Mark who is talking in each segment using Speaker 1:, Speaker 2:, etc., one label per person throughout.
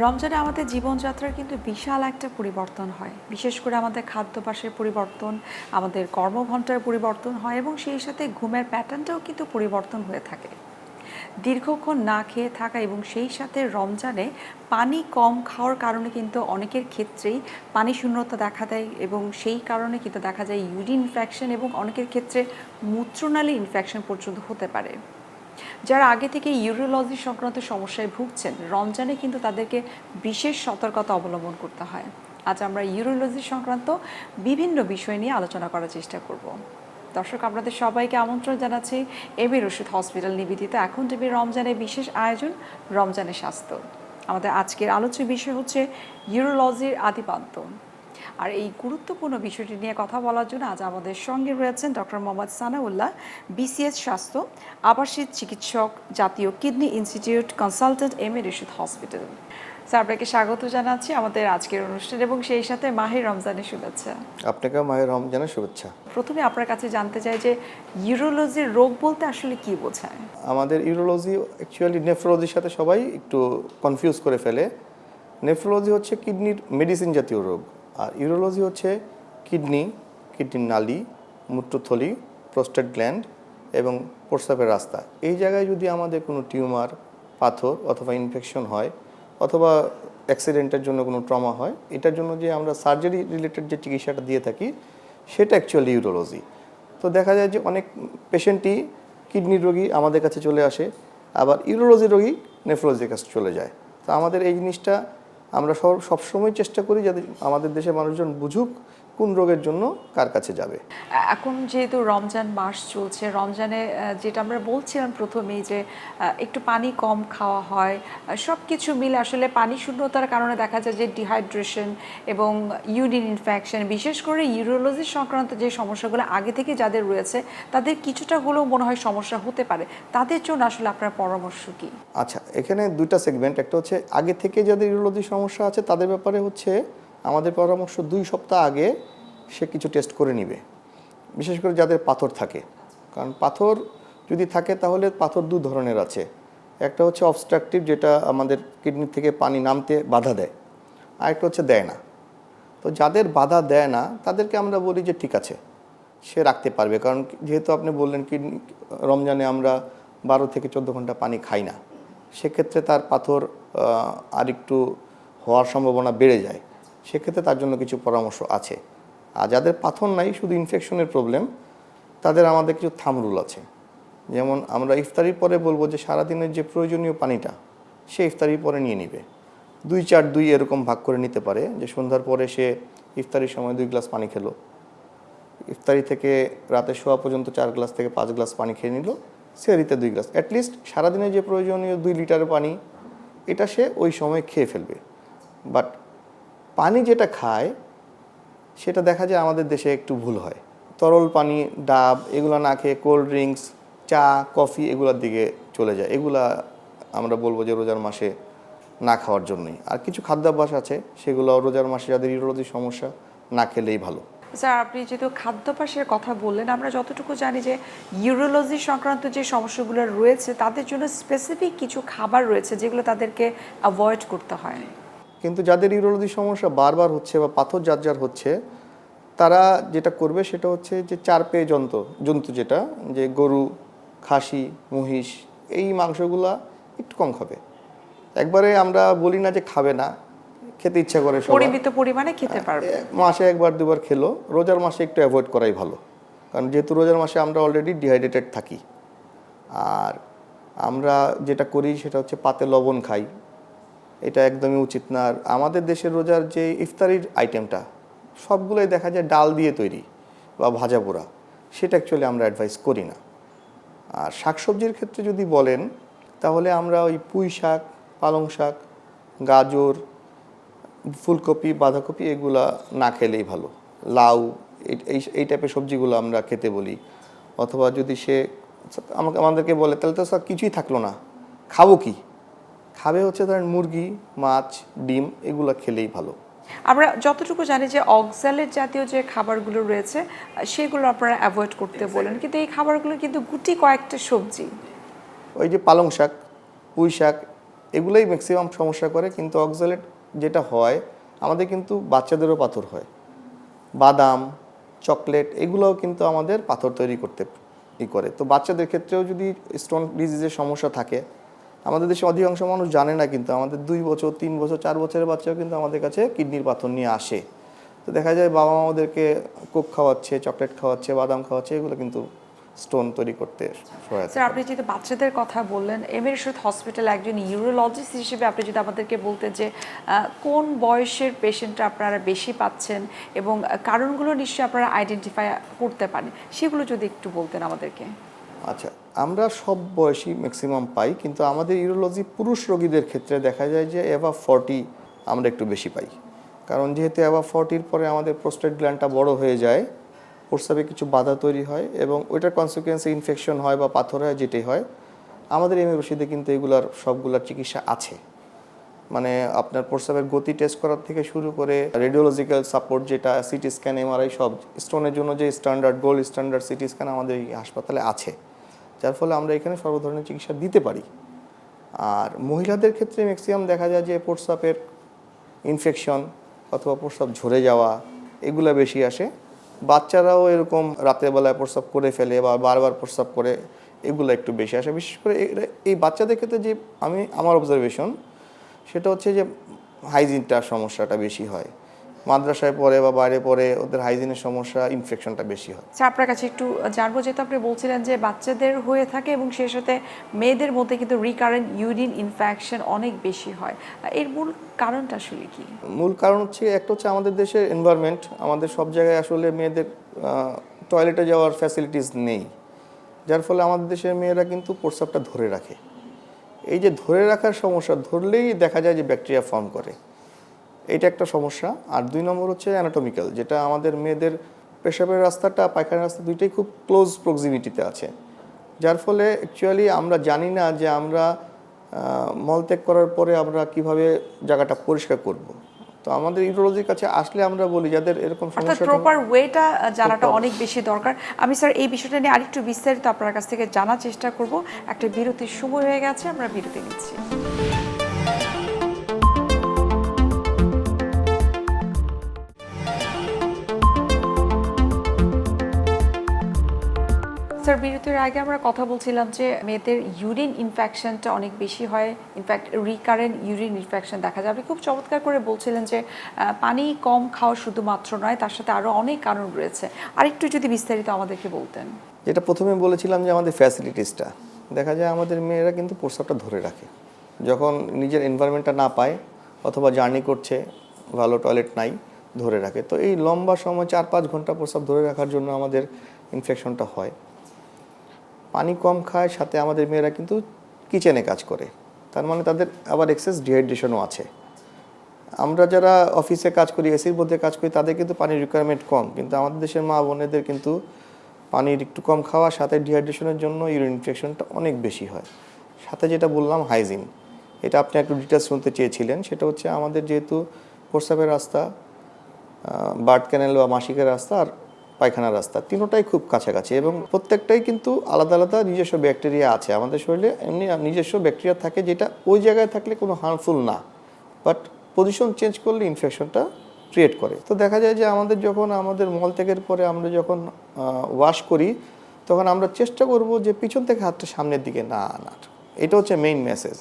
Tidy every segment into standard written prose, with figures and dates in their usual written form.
Speaker 1: রমজানে আমাদের জীবনযাত্রার কিন্তু বিশাল একটা পরিবর্তন হয়। বিশেষ করে আমাদের খাদ্যাভ্যাসের পরিবর্তন, আমাদের কর্মঘণ্টার পরিবর্তন হয় এবং সেই সাথে ঘুমের প্যাটার্নটাও কিন্তু পরিবর্তন হয়ে থাকে। দীর্ঘক্ষণ না খেয়ে থাকা এবং সেই সাথে রমজানে পানি কম খাওয়ার কারণে কিন্তু অনেকের ক্ষেত্রেই পানি শূন্যতা দেখা দেয় এবং সেই কারণে কিন্তু দেখা যায় ইউরিন ইনফেকশন এবং অনেকের ক্ষেত্রে মূত্রনালী ইনফেকশন পর্যন্ত হতে পারে। যারা আগে থেকে ইউরোলজি সংক্রান্ত সমস্যায় ভুগছেন, রমজানে কিন্তু তাদেরকে বিশেষ সতর্কতা অবলম্বন করতে হয়। আজ আমরা ইউরোলজি সংক্রান্ত বিভিন্ন বিষয় নিয়ে আলোচনা করার চেষ্টা করব। দর্শক, আপনাদের সবাইকে আমন্ত্রণ জানাচ্ছি এবি রশিদ হসপিটাল নিবেদিত এখন টিভি রমজানের বিশেষ আয়োজন রমজানের স্বাস্থ্য। আমাদের আজকের আলোচ্য বিষয় হচ্ছে ইউরোলজির আদিপান্ত। আর এই গুরুত্বপূর্ণ বিষয়টি নিয়ে কথা বলার জন্য আজ আমাদের সঙ্গে রয়েছেন ডক্টর মোহাম্মদ সানাউল্লাহ, বিসিএস স্বাস্থ্য, আবাসিক চিকিৎসক, জাতীয় kidney institute, consultant, M A Rashid hospital. Sir, আপনাকে স্বাগত জানাচ্ছি আমাদের আজকের অনুষ্ঠানে এবং সেই সাথে মাহে রমজানের শুভেচ্ছা।
Speaker 2: আপনাকেও মাহে রমজানের শুভেচ্ছা।
Speaker 1: প্রথমে আপনার কাছে জানতে চাই যে ইউরোলজির রোগ বলতে আসলে কি বোঝায়?
Speaker 2: আমাদের ইউরোলজি অ্যাকচুয়ালি নেফ্রোলজির সাথে সবাই একটু কনফিউজ করে ফেলে। নেফ্রোলজি হচ্ছে কিডনির মেডিসিন জাতীয় রোগ, আর ইউরোলজি হচ্ছে কিডনির নালী, মূত্রথলি, প্রোস্টেট গ্ল্যান্ড এবং প্রস্রাবের রাস্তা। এই জায়গায় যদি আমাদের কোনো টিউমার, পাথর অথবা ইনফেকশন হয় অথবা অ্যাক্সিডেন্টের জন্য কোনো ট্রমা হয়, এটার জন্য যে আমরা সার্জারি রিলেটেড যে চিকিৎসাটা দিয়ে থাকি সেটা অ্যাকচুয়ালি ইউরোলজি। তো দেখা যায় যে অনেক পেশেন্টই কিডনির রোগী আমাদের কাছে চলে আসে, আবার ইউরোলজি রোগী নেফ্রোলজির কাছে চলে যায়। তো আমাদের এই জিনিসটা আমরা সবসময় চেষ্টা করি যাতে আমাদের দেশের মানুষজন বুঝুক কোন রোগের জন্য কার কাছে যাবে।
Speaker 1: এখন যেহেতু রমজান মাস চলছে, রমজানে যেটা আমরা বলছিলাম প্রথমেই যে একটু পানি কম খাওয়া হয়, সব কিছু মিলে আসলে পানি শূন্যতার কারণে দেখা যায় যে ডিহাইড্রেশন এবং ইউরিন ইনফেকশন, বিশেষ করে ইউরোলজি সংক্রান্ত যে সমস্যাগুলো আগে থেকে যাদের রয়েছে তাদের কিছুটা হলেও মনে হয় সমস্যা হতে পারে। তাদের জন্য আসলে আপনার পরামর্শ কি?
Speaker 2: আচ্ছা, এখানে দুইটা সেগমেন্ট। একটা হচ্ছে আগে থেকে যাদের ইউরোলজি সমস্যা আছে তাদের ব্যাপারে হচ্ছে আমাদের পরামর্শ 2 সপ্তাহ আগে সে কিছু টেস্ট করে নিবে, বিশেষ করে যাদের পাথর থাকে। কারণ পাথর যদি থাকে তাহলে পাথর 2 ধরনের আছে। একটা হচ্ছে অবস্ট্রাকটিভ, যেটা আমাদের কিডনি থেকে পানি নামতে বাধা দেয়, আর একটা হচ্ছে দেয় না। তো যাদের বাধা দেয় না তাদেরকে আমরা বলি যে ঠিক আছে, সে রাখতে পারবে। কারণ যেহেতু আপনি বললেন কিডনি রমজানে আমরা 12 থেকে 14 ঘন্টা পানি খাই না, সেক্ষেত্রে তার পাথর আর একটু হওয়ার সম্ভাবনা বেড়ে যায়। সেক্ষেত্রে তার জন্য কিছু পরামর্শ আছে। আর যাদের পাথর নাই, শুধু ইনফেকশনের প্রবলেম, তাদের আমাদের কিছু থাম রুল আছে। যেমন আমরা ইফতারির পরে বলবো যে সারাদিনের যে প্রয়োজনীয় পানিটা সে ইফতারির পরে নিয়ে নিবে। 2-4-2 এরকম ভাগ করে নিতে পারে, যে সন্ধ্যার পরে সে ইফতারির সময় 2 গ্লাস পানি খেলো, ইফতারি থেকে রাতে শোয়া পর্যন্ত 4 গ্লাস থেকে 5 গ্লাস পানি খেয়ে নিল, সেহরিতে 2 গ্লাস। অ্যাটলিস্ট সারাদিনে যে প্রয়োজনীয় 2 লিটার পানি এটা সে ওই সময় খেয়ে ফেলবে। বাট পানি যেটা খায় সেটা দেখা যায় আমাদের দেশে একটু ভুল হয়। তরল পানি, ডাব এগুলো না খেয়ে কোল্ড ড্রিঙ্কস, চা, কফি এগুলোর দিকে চলে যায়। এগুলা আমরা বলবো যে রোজার মাসে না খাওয়ার জন্যই। আর কিছু খাদ্যাভ্যাস আছে সেগুলো রোজার মাসে যাদের ইউরোলজি সমস্যা না খেলেই ভালো।
Speaker 1: স্যার, আপনি যেহেতু খাদ্যাভ্যাসের কথা বললেন, আমরা যতটুকু জানি যে ইউরোলজি সংক্রান্ত যে সমস্যাগুলো রয়েছে তাদের জন্য স্পেসিফিক কিছু খাবার রয়েছে যেগুলো তাদেরকে অ্যাভয়েড করতে হয়।
Speaker 2: কিন্তু যাদের ইউরোলজি সমস্যা বারবার হচ্ছে বা পাথর যার হচ্ছে, তারা যেটা করবে সেটা হচ্ছে যে 4 পেয়ে জন্তু যেটা, যে গরু, খাসি, মহিষ, এই মাংসগুলা একটু কম খাবে। একবারে আমরা বলি না যে খাবে না, খেতে ইচ্ছা করে সবার,
Speaker 1: পরিমিত পরিমাণে খেতে পারবে।
Speaker 2: মাসে 1-2 বার খেলো। রোজার মাসে একটু অ্যাভয়েড করাই ভালো, কারণ যেহেতু রোজার মাসে আমরা অলরেডি ডিহাইড্রেটেড থাকি। আর আমরা যেটা করি সেটা হচ্ছে পাতে লবণ খাই, এটা একদমই উচিত না। আর আমাদের দেশের রোজার যে ইফতারির আইটেমটা সবগুলোই দেখা যায় ডাল দিয়ে তৈরি বা ভাজা পোড়া, সেটা অ্যাকচুয়ালি আমরা অ্যাডভাইস করি না। আর শাকসবজির ক্ষেত্রে যদি বলেন তাহলে আমরা ওই পুঁই শাক, পালং শাক, গাজর, ফুলকপি, বাঁধাকপি এগুলা না খেলেই ভালো। লাউ, এই টাইপের সবজিগুলো আমরা খেতে বলি। অথবা যদি সে আমাদেরকে বলে তাহলে তো সব কিছুই থাকলো না, খাবো কি? খাবে হচ্ছে ধরেন মুরগি, মাছ, ডিম এগুলো খেলেই ভালো।
Speaker 1: আমরা যতটুকু জানি যে অক্সালেট জাতীয় যে খাবারগুলো রয়েছে সেগুলো আপনারা অ্যাভয়েড করতে বলেন, কিন্তু এই খাবারগুলো কিন্তু গুটি কয়েকটা সবজি।
Speaker 2: ওই যে পালং শাক, পুঁই শাক, এগুলোই ম্যাক্সিমাম সমস্যা করে। কিন্তু অক্সালেট যেটা হয় আমাদের কিন্তু বাচ্চাদেরও পাথর হয়, বাদাম, চকলেট এগুলোও কিন্তু আমাদের পাথর তৈরি করতে করে। তো বাচ্চাদের ক্ষেত্রেও যদি স্টোন ডিজিজের সমস্যা থাকে, আমাদের দেশে অধিকাংশ মানুষ জানে না, কিন্তু আমাদের 2 বছর 3 বছর 4 বছরের বাচ্চাও কিন্তু আমাদের কাছে কিডনির পাথর নিয়ে আসে। তো দেখা যায় বাবা মা ওদেরকে কোক খাওয়াচ্ছে, চকলেট খাওয়াচ্ছে, বাদাম খাওয়াচ্ছে, এগুলো কিন্তু স্টোন তৈরি করতে সহায়তা
Speaker 1: স্যার
Speaker 2: করে।
Speaker 1: আপনি যেহেতু বাচ্চাদের কথা বললেন, এমএরশদ হসপিটাল একজন ইউরোলজিস্ট হিসেবে আপনি যদি আমাদেরকে বলতেন যে কোন বয়সের পেশেন্টরা আপনারা বেশি পাচ্ছেন এবং কারণগুলো নিশ্চয়ই আপনারা আইডেন্টিফাই করতে পারেন, সেগুলো যদি একটু বলতেন আমাদেরকে।
Speaker 2: আচ্ছা, আমরা সব বয়সী ম্যাক্সিমাম পাই, কিন্তু আমাদের ইউরোলজি পুরুষ রোগীদের ক্ষেত্রে দেখা যায় যে অ্যাবাভ 40 আমরা একটু বেশি পাই। কারণ যেহেতু অ্যাবাভ 40-র পরে আমাদের প্রোস্টেট গ্ল্যান্ডটা বড় হয়ে যায়, প্রস্রাবে কিছু বাধা তৈরি হয় এবং ওইটার কনসিকুয়েন্সে ইনফেকশন হয় বা পাথর হয়, যেটাই হয়। আমাদের এমএরশিতে কিন্তু এগুলার সবগুলার চিকিৎসা আছে। মানে আপনার প্রস্রাবের গতি টেস্ট করার থেকে শুরু করে রেডিওলজিক্যাল সাপোর্ট, যেটা সিটি স্ক্যান, এমআরআই, সব স্টোনের জন্য যে standard gold standard CT scan আমাদের এই হাসপাতালে আছে, যার ফলে আমরা এখানে সর্ব ধরনের চিকিৎসা দিতে পারি। আর মহিলাদের ক্ষেত্রে ম্যাক্সিমাম দেখা যায় যে প্রস্রাবের ইনফেকশন অথবা প্রস্রাব ঝরে যাওয়া এগুলো বেশি আসে। বাচ্চারাও এরকম রাতের বেলায় প্রস্রাব করে ফেলে বা বারবার প্রস্রাব করে, এগুলো একটু বেশি আসে। বিশেষ করে এই বাচ্চাদের ক্ষেত্রে যে আমার অবজারভেশন সেটা হচ্ছে যে হাইজিনটার সমস্যাটা বেশি হয়। মাদ্রাসায় পড়ে বা বাইরে পড়ে ওদের হাইজিনের সমস্যা, ইনফেকশনটা বেশি হয়।
Speaker 1: স্যার আপনার কাছে একটু জানবো, যেহেতু আপনি বলছিলেন যে বাচ্চাদের হয়ে থাকে এবং সেই সাথে মেয়েদের মধ্যে কিন্তু রিকারেন্ট ইউরিন ইনফেকশন অনেক বেশি হয়, এর মূল কারণটা আসলে কি?
Speaker 2: মূল কারণ হচ্ছে একটা হচ্ছে আমাদের দেশের এনভায়রনমেন্ট। আমাদের সব জায়গায় আসলে মেয়েদের টয়লেটে যাওয়ার ফ্যাসিলিটিস নেই, যার ফলে আমাদের দেশের মেয়েরা কিন্তু প্রস্রাবটা ধরে রাখে। এই যে ধরে রাখার সমস্যা, ধরলেই দেখা যায় যে ব্যাকটেরিয়া ফর্ম করে, এটা একটা সমস্যা। আর 2 নম্বর হচ্ছে অ্যানাটমিক্যাল, যেটা আমাদের মেয়েদের পেশাবের রাস্তাটা পায়খানার রাস্তা দুইটাই খুব ক্লোজ প্রক্সিমিটিতে আছে, যার ফলে অ্যাকচুয়ালি আমরা জানি না যে আমরা মলত্যাগ করার পরে আমরা কিভাবে জায়গাটা পরিষ্কার করব। তো আমাদের ইউরোলজির কাছে আসলে আমরা বলি যাদের এরকম
Speaker 1: অর্থাৎ
Speaker 2: সমস্যা,
Speaker 1: প্রপার ওয়েটা জানাটা অনেক বেশি দরকার। আমি স্যার এই বিষয়টা নিয়ে আরেকটু বিস্তারিত আপনার কাছ থেকে জানার চেষ্টা করব। একটা বিরতির সময় হয়ে গেছে, আমরা বিরতি নিচ্ছি। স্যার বিরতির আগে আমরা কথা বলছিলাম যে মেয়েদের ইউরিন ইনফেকশনটা অনেক বেশি হয়, ইনফ্যাক্ট রিকারেন্ট ইউরিন ইনফেকশন দেখা যায়। আপনি খুব চমৎকার করে বলছিলেন যে পানি কম খাওয়া শুধুমাত্র নয়, তার সাথে আরও অনেক কারণ রয়েছে। আরেকটু যদি বিস্তারিত আমাদেরকে বলতেন।
Speaker 2: যেটা প্রথমে বলেছিলাম যে আমাদের ফ্যাসিলিটিসটা দেখা যায় আমাদের মেয়েরা কিন্তু প্রস্রাবটা ধরে রাখে যখন নিজের এনভায়রনমেন্টটা না পায় অথবা জার্নি করছে, ভালো টয়লেট নাই, ধরে রাখে। তো এই লম্বা সময় 4-5 ঘন্টা প্রস্রাব ধরে রাখার জন্য আমাদের ইনফেকশনটা হয়। পানি কম খায়, সাথে আমাদের মেয়েরা কিন্তু কিচেনে কাজ করে, তার মানে তাদের আবার এক্সেস ডিহাইড্রেশনও আছে। আমরা যারা অফিসে কাজ করি, এসির মধ্যে কাজ করি, তাদের কিন্তু পানির রিকোয়ারমেন্ট কম, কিন্তু আমাদের দেশের মা বোনেদের কিন্তু পানির একটু কম খাওয়া, সাথে ডিহাইড্রেশনের জন্য ইউরিন ইনফেকশনটা অনেক বেশি হয়। সাথে যেটা বললাম হাইজিন, এটা আপনি একটু ডিটেলস শুনতে চেয়েছিলেন। সেটা হচ্ছে আমাদের যেহেতু প্রস্রাবের রাস্তা, বার্থ ক্যানেল বা মাসিকের রাস্তা আর পায়খানার রাস্তা তিনটাই খুব কাছাকাছি, এবং প্রত্যেকটাই কিন্তু আলাদা আলাদা নিজস্ব ব্যাকটেরিয়া আছে। আমাদের শরীরে এমনি নিজস্ব ব্যাকটেরিয়া থাকে যেটা ওই জায়গায় থাকলে কোনো হার্মফুল না, বাট পজিশন চেঞ্জ করলে ইনফেকশনটা ক্রিয়েট করে। তো দেখা যায় যে আমাদের মলত্যাগের পরে আমরা যখন ওয়াশ করি, তখন আমরা চেষ্টা করব যে পিছন থেকে হাতটা সামনের দিকে না আনার। এটা হচ্ছে মেইন মেসেজ।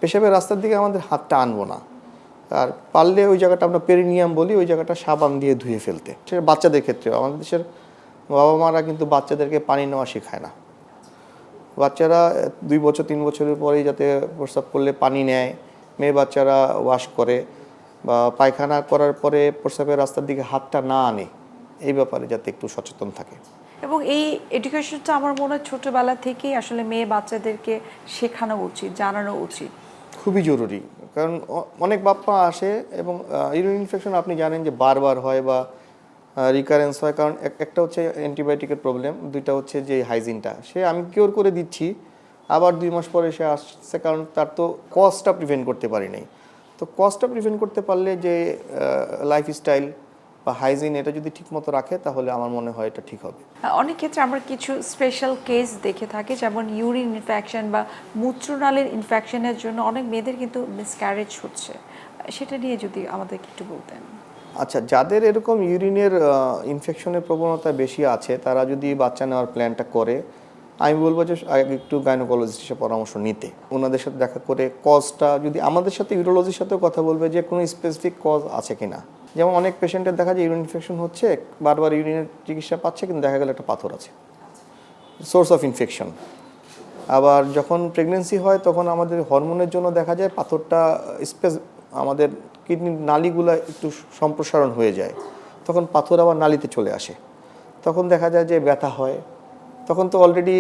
Speaker 2: পেশাবের রাস্তার দিকে আমাদের হাতটা আনবো না, আর পারলে ওই জায়গাটা আমরা পেরিনিয়াম বলি, ওই জায়গাটা সাবান দিয়ে ধুয়ে ফেলতে। সেটা বাচ্চাদের ক্ষেত্রেও আমাদের দেশের বাবা মারা কিন্তু বাচ্চাদেরকে পানি নেওয়া শেখায় না। বাচ্চারা 2 বছর 3 বছরের পরেই যাতে প্রস্রাব করলে পানি নেয়, মেয়ে বাচ্চারা ওয়াশ করে বা পায়খানা করার পরে প্রস্রাবের রাস্তার দিকে হাতটা না আনে, এই ব্যাপারে যাতে একটু সচেতন থাকে।
Speaker 1: এবং এই এডুকেশনটা আমার মনে হয় ছোটোবেলা থেকেই আসলে মেয়ে বাচ্চাদেরকে শেখানো উচিত, জানানো উচিত।
Speaker 2: খুবই জরুরি, কারণ অনেক বাপ্পা আসে এবং ইউরিন ইনফেকশন আপনি জানেন যে বারবার হয় বা রিকারেন্স হয়, কারণ একটা হচ্ছে অ্যান্টিবায়োটিকের প্রবলেম, দুইটা হচ্ছে যে হাইজিনটা। সে আমি কিওর করে দিচ্ছি, আবার 2 মাস পরে সে আসছে, কারণ তার তো কজটা প্রিভেন্ট করতে পারি নাই। তো কজটা প্রিভেন্ট করতে পারলে যে লাইফস্টাইল বা হাইজিন এটা যদি ঠিকমতো রাখে তাহলে আমার মনে হয় এটা ঠিক হবে।
Speaker 1: অনেক ক্ষেত্রে আমরা কিছু স্পেশাল কেস দেখে থাকি, যেমন ইউরিন ইনফেকশন বা মূত্রনালীর ইনফেকশনের জন্য অনেক মেয়েদের কিন্তু মিসক্যারেজ হচ্ছে, সেটা নিয়ে যদি আমাদেরকে একটু বলতেন।
Speaker 2: আচ্ছা, যাদের এরকম ইউরিনের ইনফেকশনের প্রবণতা বেশি আছে তারা যদি বাচ্চা নেওয়ার প্ল্যানটা করে, আমি বলবো যে আগে একটু গাইনোকোলজিস্টের পরামর্শ নিতে, ওনাদের সাথে দেখা করে কজটা, যদি আমাদের সাথে ইউরোলজির সাথেও কথা বলবে যে কোনো স্পেসিফিক কজ আছে কিনা। যেমন অনেক পেশেন্টের দেখা যায় ইউরিন ইনফেকশন হচ্ছে, বারবার ইউরিনের চিকিৎসা পাচ্ছে, কিন্তু দেখা গেল একটা পাথর আছে, সোর্স অফ ইনফেকশন। আবার যখন প্রেগনেন্সি হয় তখন আমাদের হরমোনের জন্য দেখা যায় পাথরটা আমাদের কিডনির নালীগুলো একটু সম্প্রসারণ হয়ে যায়, তখন পাথর আবার নালীতে চলে আসে, তখন দেখা যায় যে ব্যথা হয়। তখন তো অলরেডি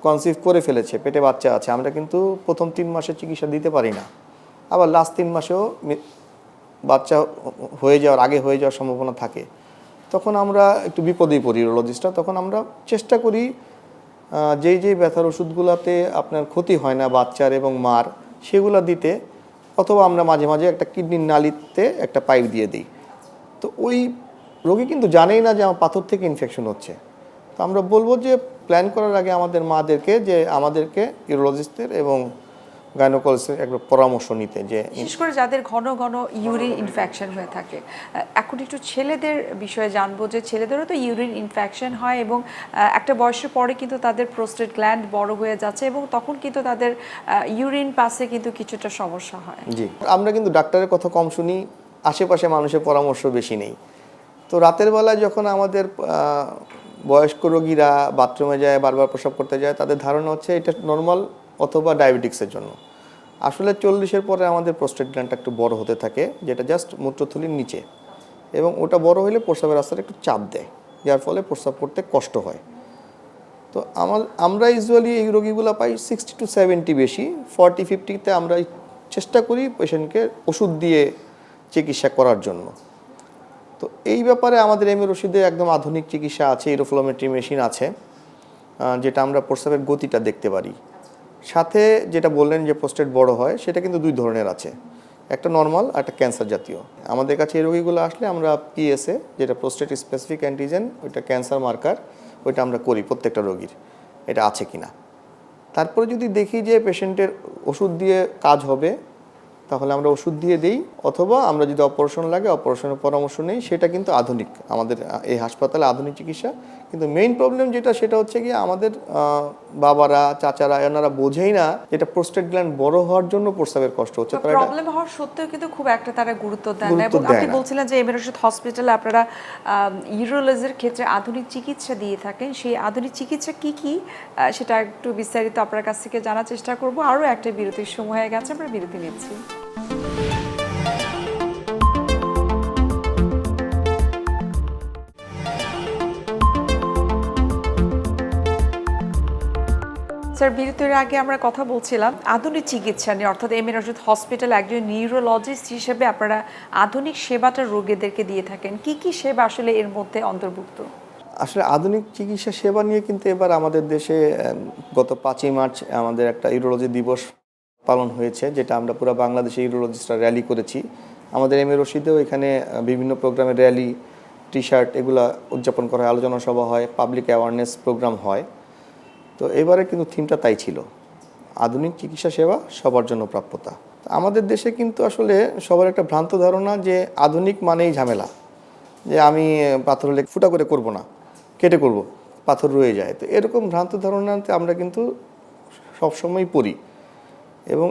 Speaker 2: কনসিভ করে ফেলেছে, পেটে বাচ্চা আছে, আমরা কিন্তু প্রথম 3 মাসের চিকিৎসা দিতে পারি না, আবার লাস্ট 3 মাসেও বাচ্চা হয়ে যাওয়ার আগে হয়ে যাওয়ার সম্ভাবনা থাকে। তখন আমরা একটু বিপদেই পড়ি ইউরোলজিস্টরা, তখন আমরা চেষ্টা করি যেই ব্যথার ওষুধগুলোতে আপনার ক্ষতি হয় না বাচ্চার এবং মার, সেগুলো দিতে, অথবা আমরা মাঝে মাঝে একটা কিডনির নালীতে একটা পাইপ দিয়ে দিই। তো ওই রোগী কিন্তু জানেই না যে আমার পাথর থেকে ইনফেকশন হচ্ছে। তো আমরা বলবো যে প্ল্যান করার আগে আমাদের মাদেরকে যে আমাদেরকে ইউরোলজিস্টের এবং গাইনোকোলজিস্টের একটা পরামর্শ নিতে, যে
Speaker 1: বিশেষ করে যাদের ঘন ঘন ইউরিন ইনফেকশন হয়ে থাকে। এখন একটু ছেলেদের বিষয়ে জানবো, যে ছেলেদেরও তো ইউরিন ইনফেকশন হয় এবং একটা বয়সের পরে কিন্তু তাদের প্রোস্টেট গ্ল্যান্ড বড় হয়ে যাচ্ছে এবং তখন কিন্তু তাদের ইউরিন পাসে কিন্তু কিছুটা সমস্যা হয়।
Speaker 2: জি, আমরা কিন্তু ডাক্তারের কথা কম শুনি, আশেপাশে মানুষের পরামর্শ বেশি নেই। তো রাতের বেলায় যখন আমাদের বয়স্ক রোগীরা বাথরুমে যায়, বারবার প্রস্রাব করতে যায়, তাদের ধারণা হচ্ছে এটা নর্মাল অথবা ডায়াবেটিক্সের জন্য। আসলে 40-এর পরে আমাদের প্রোস্টেট গ্ল্যান্ডটা একটু বড় হতে থাকে, যেটা জাস্ট মূত্রথলির নিচে, এবং ওটা বড় হলে প্রস্রাবের রাস্তাটা একটু চাপ দেয়, যার ফলে প্রস্রাব করতে কষ্ট হয়। তো আমরা ইউজুয়ালি এই রোগীগুলো পাই 60 to 70 বেশি, 40-50-তে আমরা চেষ্টা করি পেশেন্টকে ওষুধ দিয়ে চিকিৎসা করার জন্য। তো এই ব্যাপারে আমাদের এমএ রশিদে একদম আধুনিক চিকিৎসা আছে, ইউরোফ্লোমেট্রি মেশিন আছে, যেটা আমরা প্রস্রাবের গতিটা দেখতে পারি। সাথে যেটা বললেন যে প্রোস্টেট বড় হয়, সেটা কিন্তু 2 ধরনের আছে, একটা নর্মাল আর একটা ক্যান্সার জাতীয়। আমাদের কাছে এই রোগীগুলো আসলে আমরা পিএসএ, যেটা প্রোস্টেট স্পেসিফিক অ্যান্টিজেন, ওইটা ক্যান্সার মার্কার, ওইটা আমরা করি প্রত্যেকটা রোগীর, এটা আছে কিনা। তারপরে যদি দেখি যে পেশেন্টের ওষুধ দিয়ে কাজ হবে, তাহলে আমরা ওষুধ দিয়ে দিই, অথবা আমরা যদি অপারেশন লাগে অপারেশনের পরামর্শ নেই। সেটা কিন্তু আধুনিক, আমাদের এই হাসপাতালে আধুনিক চিকিৎসা। কিন্তু মেইন প্রবলেম যেটা, সেটা হচ্ছে কি আমাদের বাবারা, চাচারা, এনারা বোঝেই না যেটা প্রোস্টেট গ্ল্যান্ড বড় হওয়ার জন্য প্রস্রাবের কষ্ট হচ্ছে।
Speaker 1: প্রবলেম হওয়ার সত্ত্বেও কিন্তু খুব একটা তারা গুরুত্ব দেন না। এবং আপনি বলছিলেন যে এমএ রশিদ হসপিটালে আপনারা ইউরোলজির ক্ষেত্রে আধুনিক চিকিৎসা দিয়ে থাকেন, সেই আধুনিক চিকিৎসা কি কি সেটা একটু বিস্তারিত আপনার কাছ থেকে জানার চেষ্টা করব। আরও একটা বিরতির সময় হয়ে গেছে, আমরা বিরতি নিচ্ছি। স্যার, বিরতির আগে আমরা কথা বলছিলাম আধুনিক চিকিৎসা নিয়ে, অর্থাৎ এমএ রশিদ হসপিটাল একজন নিউরোলজিস্ট হিসেবে আপনারা আধুনিক সেবাটা রোগীদেরকে দিয়ে থাকেন। কি কি সেবা আসলে এর মধ্যে অন্তর্ভুক্ত?
Speaker 2: আসলে আধুনিক চিকিৎসা সেবা নিয়ে কিন্তু এবার আমাদের দেশে গত 5ই মার্চ আমাদের একটা ইউরোলজি দিবস পালন হয়েছে, যেটা আমরা পুরো বাংলাদেশে ইউরোলজিস্টরা র্যালি করেছি। আমাদের এমএ রশিদেও এখানে বিভিন্ন প্রোগ্রামে র্যালি, টি শার্ট এগুলো উদযাপন করা হয়, আলোচনা সভা হয়, পাবলিক অ্যাওয়ারনেস প্রোগ্রাম হয়। তো এবারে কিন্তু থিমটা তাই ছিল, আধুনিক চিকিৎসা সেবা সবার জন্য প্রাপ্যতা। আমাদের দেশে কিন্তু আসলে সবার একটা ভ্রান্ত ধারণা যে আধুনিক মানেই ঝামেলা, যে আমি পাথর হলে ফুটা করে করব না, কেটে করব, পাথর রয়ে যায়। তো এরকম ভ্রান্ত ধারণাতে আমরা কিন্তু সবসময় পড়ি। এবং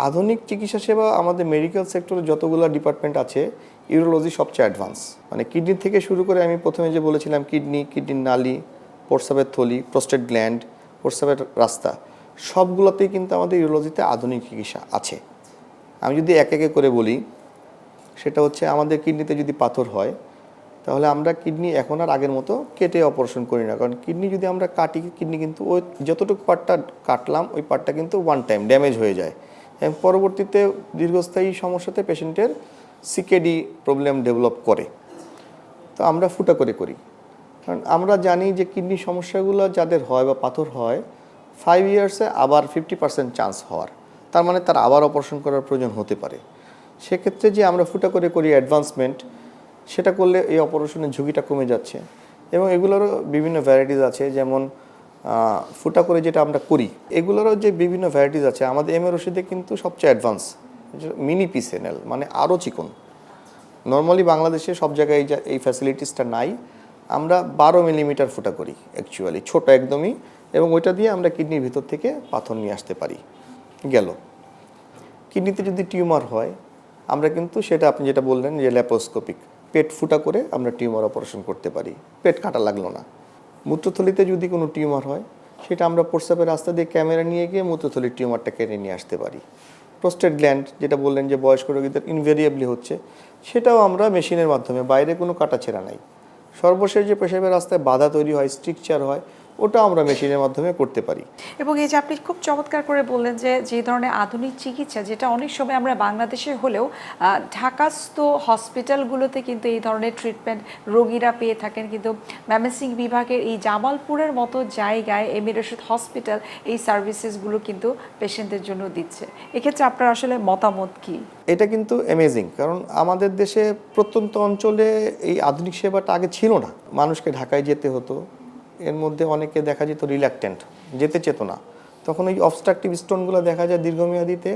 Speaker 2: আধুনিক চিকিৎসা সেবা আমাদের মেডিকেল সেক্টরে যতগুলো ডিপার্টমেন্ট আছে, ইউরোলজি সবচেয়ে অ্যাডভান্স। মানে কিডনি থেকে শুরু করে, আমি প্রথমে যে বলেছিলাম কিডনি, কিডনির নালী, প্রস্রাবের থলি, প্রোস্টেট গ্ল্যান্ড, প্রস্রাবের রাস্তা, সবগুলোতেই কিন্তু আমাদের ইউরোলজিতে আধুনিক চিকিৎসা আছে। আমি যদি এক একে করে বলি, সেটা হচ্ছে আমাদের কিডনিতে যদি পাথর হয়, তাহলে আমরা কিডনি এখন আর আগের মতো কেটে অপারেশন করি না। কারণ কিডনি যদি আমরা কাটি, কিডনি কিন্তু ওই যতটুকু পার্টটা কাটলাম ওই পার্টটা কিন্তু ওয়ান টাইম ড্যামেজ হয়ে যায়, এবং পরবর্তীতে দীর্ঘস্থায়ী সমস্যাতে পেশেন্টের সিকেডি প্রবলেম ডেভেলপ করে। তো আমরা ফুটা করে করি, কারণ আমরা জানি যে কিডনি সমস্যাগুলো যাদের হয় বা পাথর হয়, 5 ইয়ার্সে আবার 50% চান্স হওয়ার, তার মানে তার আবার অপারেশন করার প্রয়োজন হতে পারে। সেক্ষেত্রে যে আমরা ফুটা করে করি অ্যাডভান্সমেন্ট, সেটা করলে এই অপারেশনের ঝুঁকিটা কমে যাচ্ছে। এবং এগুলোরও বিভিন্ন ভ্যারাইটিস আছে, যেমন ফুটা করে যেটা আমরা করি, এগুলোরও যে বিভিন্ন ভ্যারাইটিস আছে। আমাদের এম এ রশিদে কিন্তু সবচেয়ে অ্যাডভান্স মিনি পিসেনেল, মানে আরও চিকন। নর্মালি বাংলাদেশে সব জায়গায় এই ফ্যাসিলিটিসটা নাই। আমরা 12 মিলিমিটার ফুটা করি অ্যাকচুয়ালি, ছোট একদমই, এবং ওইটা দিয়ে আমরা কিডনির ভিতর থেকে পাথর নিয়ে আসতে পারি। গেল কিডনিতে যদি টিউমার হয়, আমরা কিন্তু সেটা আপনি যেটা বললেন যে ল্যাপারোস্কোপিক, পেট ফুটা করে আমরা টিউমার অপারেশন করতে পারি, পেট কাটা লাগলো না। মূত্রথলিতে যদি কোনো টিউমার হয়, সেটা আমরা প্রস্রাবের রাস্তা দিয়ে ক্যামেরা নিয়ে গিয়ে মূত্রথলির টিউমারটা কেটে নিয়ে আসতে পারি। প্রোস্টেট গ্ল্যান্ড যেটা বললেন যে বয়স্ক রোগীদের ইনভেরিয়েবলি হচ্ছে, সেটাও আমরা মেশিনের মাধ্যমে, বাইরে কোনো কাটাছেঁড়া নাই। সর্বশেষ যে পেশাবের রাস্তায় বাধা তৈরি হয়, স্ট্রিকচার হয়, ওটা আমরা মেশিনের মাধ্যমে করতে পারি।
Speaker 1: এবং এই যে আপনি খুব চমৎকার করে বললেন যে যে ধরনের আধুনিক চিকিৎসা, যেটা অনেক সময় আমরা বাংলাদেশে হলেও ঢাকাস্থ হসপিটালগুলোতে কিন্তু এই ধরনের ট্রিটমেন্ট রোগীরা পেয়ে থাকেন, কিন্তু ময়মনসিংহ বিভাগের এই জামালপুরের মতো জায়গায় এম এ রশিদ হসপিটাল এই সার্ভিসেসগুলো কিন্তু পেশেন্টদের জন্য দিচ্ছে। এক্ষেত্রে আপনার আসলে মতামত কি?
Speaker 2: এটা কিন্তু অ্যামেজিং, কারণ আমাদের দেশে প্রত্যন্ত অঞ্চলে এই আধুনিক সেবাটা আগে ছিল না। মানুষকে ঢাকায় যেতে হতো, এর মধ্যে অনেকে দেখা যেত রিল্যাক্টেন্ট, যেতে চেত না। তখন ওই অবস্ট্রাকটিভ স্টোনগুলো দেখা যায় দীর্ঘমেয়াদীতে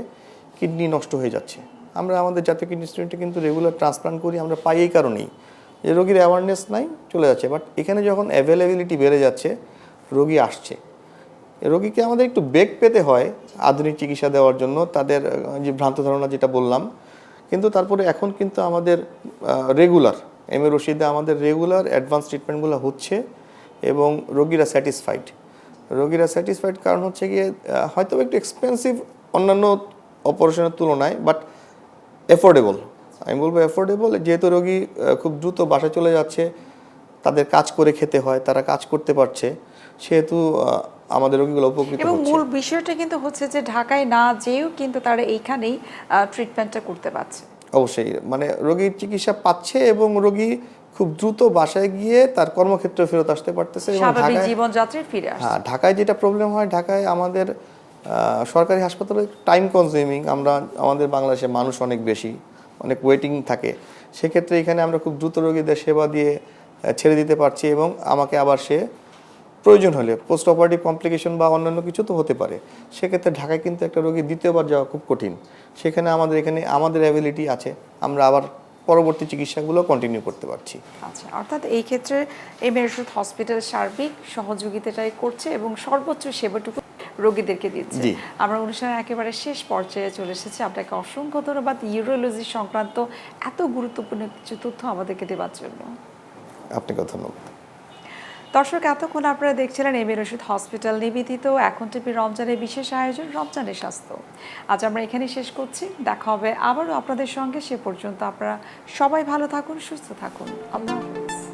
Speaker 2: কিডনি নষ্ট হয়ে যাচ্ছে। আমরা আমাদের জাতীয় কিডনি ইনস্টিটিউটে কিন্তু রেগুলার ট্রান্সপ্লান্ট করি, আমরা পাই এই কারণেই যে রোগীর অ্যাওয়ারনেস নাই, চলে যাচ্ছে। বাট এখানে যখন অ্যাভেলেবিলিটি বেড়ে যাচ্ছে, রোগী আসছে। রোগীকে আমাদের একটু বেগ পেতে হয় আধুনিক চিকিৎসা দেওয়ার জন্য, তাদের যে ভ্রান্ত ধারণা যেটা বললাম। কিন্তু তারপরে এখন কিন্তু আমাদের রেগুলার এম এ রশিদে আমাদের রেগুলার অ্যাডভান্স ট্রিটমেন্টগুলো হচ্ছে এবং রোগীরা স্যাটিসফাইড। কারণ হচ্ছে গিয়ে হয়তো একটু এক্সপেন্সিভ অন্যান্য অপারেশনের তুলনায়, বাট অ্যাফোর্ডেবল। আমি বলবো অ্যাফোর্ডেবল, যেহেতু রোগী খুব দ্রুত বাসায় চলে যাচ্ছে, তাদের কাজ করে খেতে হয়, তারা কাজ করতে পারছে, সেহেতু আমাদের রোগীগুলো উপকৃত
Speaker 1: এবং
Speaker 2: হচ্ছে।
Speaker 1: মূল বিষয়টা কিন্তু হচ্ছে যে ঢাকায় না যেয়েও কিন্তু তারা এইখানেই ট্রিটমেন্টটা করতে পারছে।
Speaker 2: অবশ্যই, মানে রোগীর চিকিৎসা পাচ্ছে এবং রোগী খুব দ্রুত বাসায় গিয়ে তার কর্মক্ষেত্রে ফেরত আসতে পারতেছে। এবং
Speaker 1: স্বাভাবিক জীবনযাত্রায় ফিরে আসছে।
Speaker 2: হ্যাঁ, ঢাকায় যেটা প্রবলেম হয়, ঢাকায় আমাদের সরকারি হাসপাতালে টাইম কনজিউমিং, আমাদের বাংলাদেশে মানুষ অনেক বেশি, অনেক ওয়েটিং থাকে। সেক্ষেত্রে এখানে আমরা খুব দ্রুত রোগীদের সেবা দিয়ে ছেড়ে দিতে পারছি, এবং আমাকে আবার সে প্রয়োজন হলে পোস্ট অপারেটিভ কমপ্লিকেশন বা অন্যান্য কিছু তো হতে পারে। সেক্ষেত্রে ঢাকায় কিন্তু একটা রোগী দ্বিতীয়বার যাওয়া খুব কঠিন। সেখানে আমাদের অ্যাবিলিটি আছে, আমরা আবার পরবর্তী চিকিৎসাগুলো কন্টিনিউ করতে পারছি।
Speaker 1: আচ্ছা, অর্থাৎ এই ক্ষেত্রে এম এ রশিদ হসপিটাল সার্বিক সহযোগিতাটাই করছে এবং সর্বোচ্চ সেবাটুকু রোগীদেরকে দিচ্ছে।
Speaker 2: জি।
Speaker 1: আমরা অনুষ্ঠানের একেবারে শেষ পর্যায়ে চলে এসেছি। আপনাকে অসংখ্য ধন্যবাদ ইউরোলজি সংক্রান্ত এত গুরুত্বপূর্ণ কিছু তথ্য আমাদেরকে দেওয়ার জন্য।
Speaker 2: আপনাকেও ধন্যবাদ।
Speaker 1: দর্শক, এতক্ষণ আপনারা দেখছিলেন এম এ রশিদ হসপিটাল নিবেদিত এখন টিভি রমজানের বিশেষ আয়োজন রমজানের স্বাস্থ্য। আজ আমরা এখানে শেষ করছি, দেখা হবে আবারও আপনাদের সঙ্গে। সে পর্যন্ত আপনারা সবাই ভালো থাকুন, সুস্থ থাকুন। আল্লাহ হাফেজ।